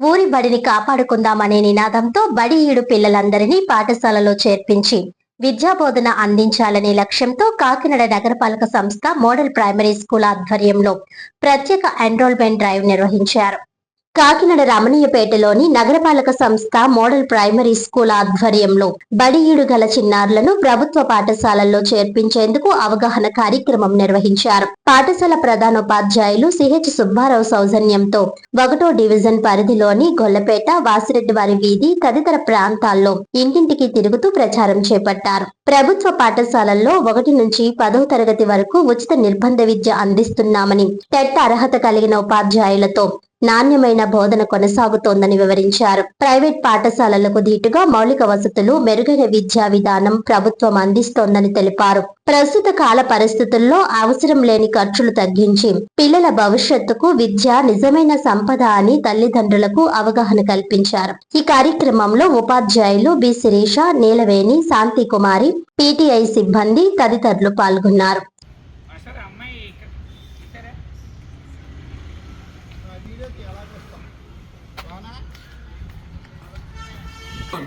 ఊరి బడిని కాపాడుకుందామనే నినాదంతో బడి ఈడు పిల్లలందరినీ పాఠశాలలో చేర్పించి విద్యాబోధన అందించాలనే లక్ష్యంతో కాకినాడ నగరపాలక సంస్థ మోడల్ ప్రైమరీ స్కూల్ ఆధ్వర్యంలో ప్రత్యేక ఎన్రోల్మెంట్ డ్రైవ్ నిర్వహించారు. కాకినాడ రమణీయపేటలోని నగరపాలక సంస్థ మోడల్ ప్రైమరీ స్కూల్ ఆధ్వర్యంలో బడి ఈడు గల చిన్నారులను ప్రభుత్వ పాఠశాలల్లో చేర్పించేందుకు అవగాహన కార్యక్రమం నిర్వహించారు. పాఠశాల ప్రధానోపాధ్యాయులు సిహెచ్ సుబ్బారావు సౌజన్యంతో 1వ డివిజన్ పరిధిలోని గొల్లపేట, వాసిరెడ్డివారి వీధి తదితర ప్రాంతాల్లో ఇంటింటికి తిరుగుతూ ప్రచారం చేపట్టారు. ప్రభుత్వ పాఠశాలల్లో 1 నుంచి 10వ తరగతి వరకు ఉచిత నిర్బంధ విద్య అందిస్తున్నామని, టెట్ అర్హత కలిగిన ఉపాధ్యాయులతో నాణ్యమైన బోధన కొనసాగుతోందని వివరించారు. ప్రైవేట్ పాఠశాలలకు ధీటుగా మౌలిక వసతులు, మెరుగైన విద్యా విధానం ప్రభుత్వం అందిస్తోందని తెలిపారు. ప్రస్తుత కాల పరిస్థితుల్లో అవసరం లేని ఖర్చులు తగ్గించి పిల్లల భవిష్యత్తుకు విద్య నిజమైన సంపద అని తల్లిదండ్రులకు అవగాహన కల్పించారు. ఈ కార్యక్రమంలో ఉపాధ్యాయులు బి శిరీష, నీలవేణి, శాంతి కుమారి, పీటీఐ సిబ్బంది తదితరులు పాల్గొన్నారు.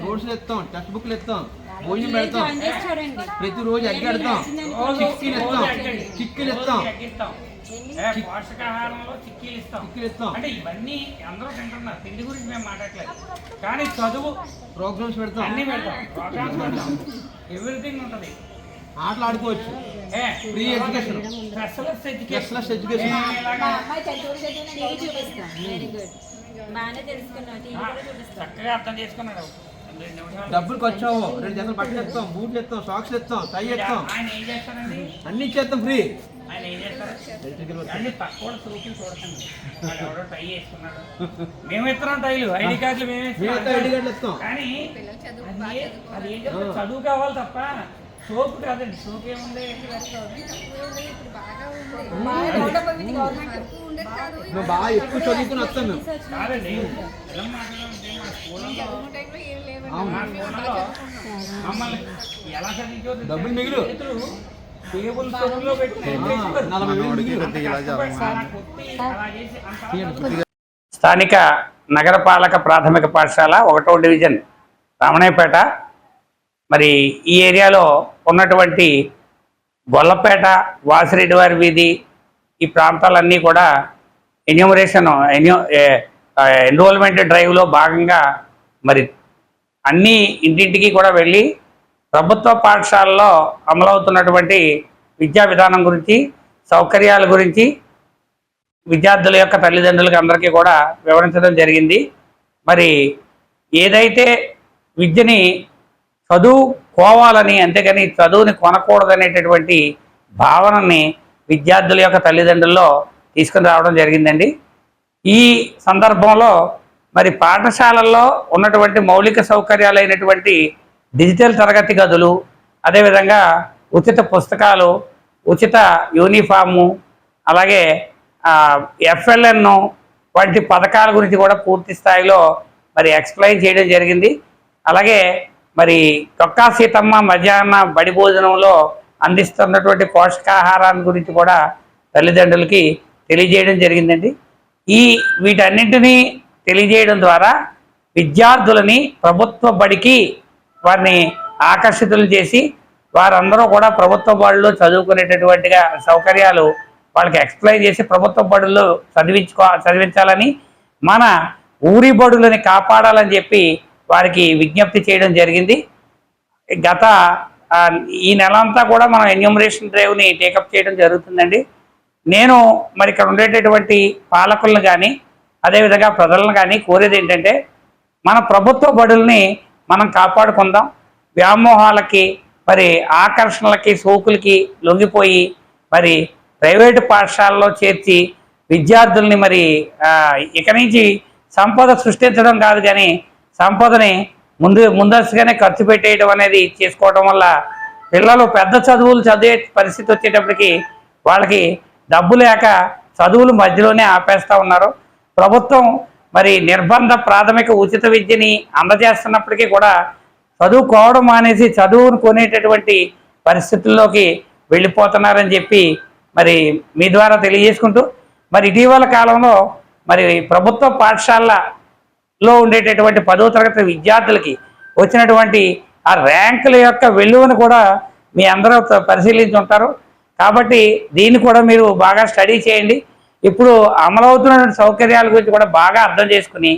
నోట్స్లు ఇస్తాం, టెక్స్ట్ బుక్లు ఇస్తాం, భోజనం పెడతాం, ప్రతిరోజు ఎగ్ పెడతాం, చిక్కీలు ఇస్తాం, పోషకాహారంలో చిక్కీలు ఇస్తాం. అంటే ఇవన్నీ అందరూ తింటున్నారు, తిండి గురించి మేము మాట్లాడలేదు. కానీ చదువు ప్రోగ్రామ్స్ పెడతాం, అన్ని పెడతాం, ప్రోగ్రామ్స్ పెడతాం, ఎవ్రీథింగ్ ఉంటుంది. ఆటలు ఆడుకోవచ్చు, ఫ్రీ ఎడ్యుకేషన్, స్పెషలిస్ట్ ఎడ్యుకేషన్. చక్కగా అర్థం చేసుకున్నాడు. డబ్బులు ఖర్చు అవ్వవు. 2 జతలు బట్టలు ఇస్తాం, బూట్లు ఇస్తాం, సాక్స్ ఇస్తాం, టై ఇస్తాం, ఆయన ఏం చేస్తారండి, అన్ని ఇచ్చేస్తాం ఫ్రీ. ఆయన ఏం చేస్తారు అన్ని పక్కన సూకులు చూడకండి. ఎవడో టై వేసుకున్నాడు, మేము ఇస్తున్నాం టైలు, ఐడి కార్డులు మేమే ఇస్తాం. కానీ అది ఏం చెప్తారు, చదువు కావాలి తప్ప సోపు కాదండి. సోపు ఏముంది, బాగా ఎక్కువ చదువుకుని వస్తాం మేము కాదండి. మమ్మల్ని ఎలా చదివించో డబ్బులు మిగిలి టేబుల్ లో పెట్టి స్థానిక నగరపాలక ప్రాథమిక పాఠశాల 1వ డివిజన్ రమణయ్యపేట. మరి ఈ ఏరియాలో ఉన్నటువంటి గొల్లపేట, వాసిరెడ్డివారి వీధి ఈ ప్రాంతాలన్నీ కూడా ఎన్రోల్మెంట్ డ్రైవ్లో భాగంగా మరి అన్ని ఇంటింటికి కూడా వెళ్ళి ప్రభుత్వ పాఠశాలలో అమలవుతున్నటువంటి విద్యా విధానం గురించి, సౌకర్యాల గురించి విద్యార్థుల యొక్క తల్లిదండ్రులకి అందరికీ కూడా వివరించడం జరిగింది. మరి ఏదైతే విద్యని చదువుకోవాలని, అంతేగాని చదువుని కొనకూడదనేటటువంటి భావనని విద్యార్థుల యొక్క తల్లిదండ్రుల్లో తీసుకుని రావడం జరిగిందండి. ఈ సందర్భంలో మరి పాఠశాలల్లో ఉన్నటువంటి మౌలిక సౌకర్యాలైనటువంటి డిజిటల్ తరగతి గదులు, అదేవిధంగా ఉచిత పుస్తకాలు, ఉచిత యూనిఫాము, అలాగే FLN వంటి పథకాల గురించి కూడా పూర్తి స్థాయిలో మరి ఎక్స్ప్లెయిన్ చేయడం జరిగింది. అలాగే మరి తొక్కా సీతమ్మ మధ్యాహ్న బడి భోజనంలో అందిస్తున్నటువంటి పోషకాహారాన్ని గురించి కూడా తల్లిదండ్రులకి తెలియజేయడం జరిగిందండి. వీటన్నింటినీ తెలియజేయడం ద్వారా విద్యార్థులని ప్రభుత్వ బడికి వారిని ఆకర్షితులు చేసి వారందరూ కూడా ప్రభుత్వ బడుల్లో చదువుకునేటటువంటిగా సౌకర్యాలు వాళ్ళకి ఎక్స్ప్లెయిన్ చేసి ప్రభుత్వ బడుల్లో చదివించాలని, మన ఊరి బడులని కాపాడాలని చెప్పి వారికి విజ్ఞప్తి చేయడం జరిగింది. గత ఈ నెలంతా కూడా మనం ఎన్యూమరేషన్ డ్రైవ్ని టేకప్ చేయడం జరుగుతుందండి. నేను మరి ఇక్కడ ఉండేటటువంటి పాలకులను కానీ అదేవిధంగా ప్రజలను కానీ కోరేది ఏంటంటే, మన ప్రభుత్వ బడుల్ని మనం కాపాడుకుందాం. వ్యామోహాలకి, మరి ఆకర్షణలకి, సోకులకి లొంగిపోయి మరి ప్రైవేటు పాఠశాలలో చేర్చి విద్యార్థుల్ని మరి ఇక నుంచి సంపద సృష్టించడం కాదు, కానీ సంపదని ముందస్తుగానే ఖర్చు పెట్టేయడం అనేది చేసుకోవడం వల్ల పిల్లలు పెద్ద చదువులు చదివే పరిస్థితి వచ్చేటప్పటికి వాళ్ళకి డబ్బు లేక చదువులు మధ్యలోనే ఆపేస్తూ ఉన్నారు. ప్రభుత్వం మరి నిర్బంధ ప్రాథమిక ఉచిత విద్యని అందజేస్తున్నప్పటికీ కూడా చదువుకోవడం మానేసి చదువును కొనేటటువంటి పరిస్థితుల్లోకి వెళ్ళిపోతున్నారని చెప్పి మరి మీ ద్వారా తెలియజేసుకుంటూ, మరి ఇటీవల కాలంలో మరి ప్రభుత్వ పాఠశాలల లో ఉండేటటువంటి 10వ తరగతి విద్యార్థులకి వచ్చినటువంటి ఆ ర్యాంకుల యొక్క వెలువను కూడా మీ అందరూ పరిశీలించి ఉంటారు. కాబట్టి దీన్ని కూడా మీరు బాగా స్టడీ చేయండి. ఇప్పుడు అమలవుతున్నటువంటి సౌకర్యాల గురించి కూడా బాగా అర్థం చేసుకుని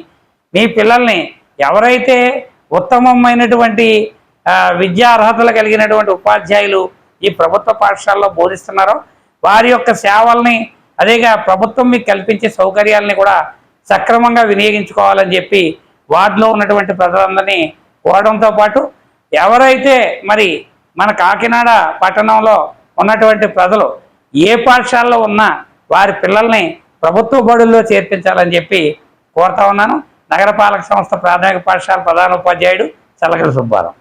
మీ పిల్లల్ని ఎవరైతే ఉత్తమమైనటువంటి విద్యా అర్హతలు కలిగినటువంటి ఉపాధ్యాయులు ఈ ప్రభుత్వ పాఠశాలలో బోధిస్తున్నారో వారి యొక్క సేవల్ని, అదేగా ప్రభుత్వం మీకు కల్పించే సౌకర్యాలని కూడా సక్రమంగా వినియోగించుకోవాలని చెప్పి వార్డులో ఉన్నటువంటి ప్రజలందరినీ కోరడంతో పాటు ఎవరైతే మరి మన కాకినాడ పట్టణంలో ఉన్నటువంటి ప్రజలు ఏ పాఠశాలలో ఉన్నా వారి పిల్లల్ని ప్రభుత్వ బడుల్లో చేర్పించాలని చెప్పి కోరుతా ఉన్నాను. నగరపాలక సంస్థ ప్రాథమిక పాఠశాల ప్రధాన ఉపాధ్యాయుడు చల్లకల సుబ్బారావు.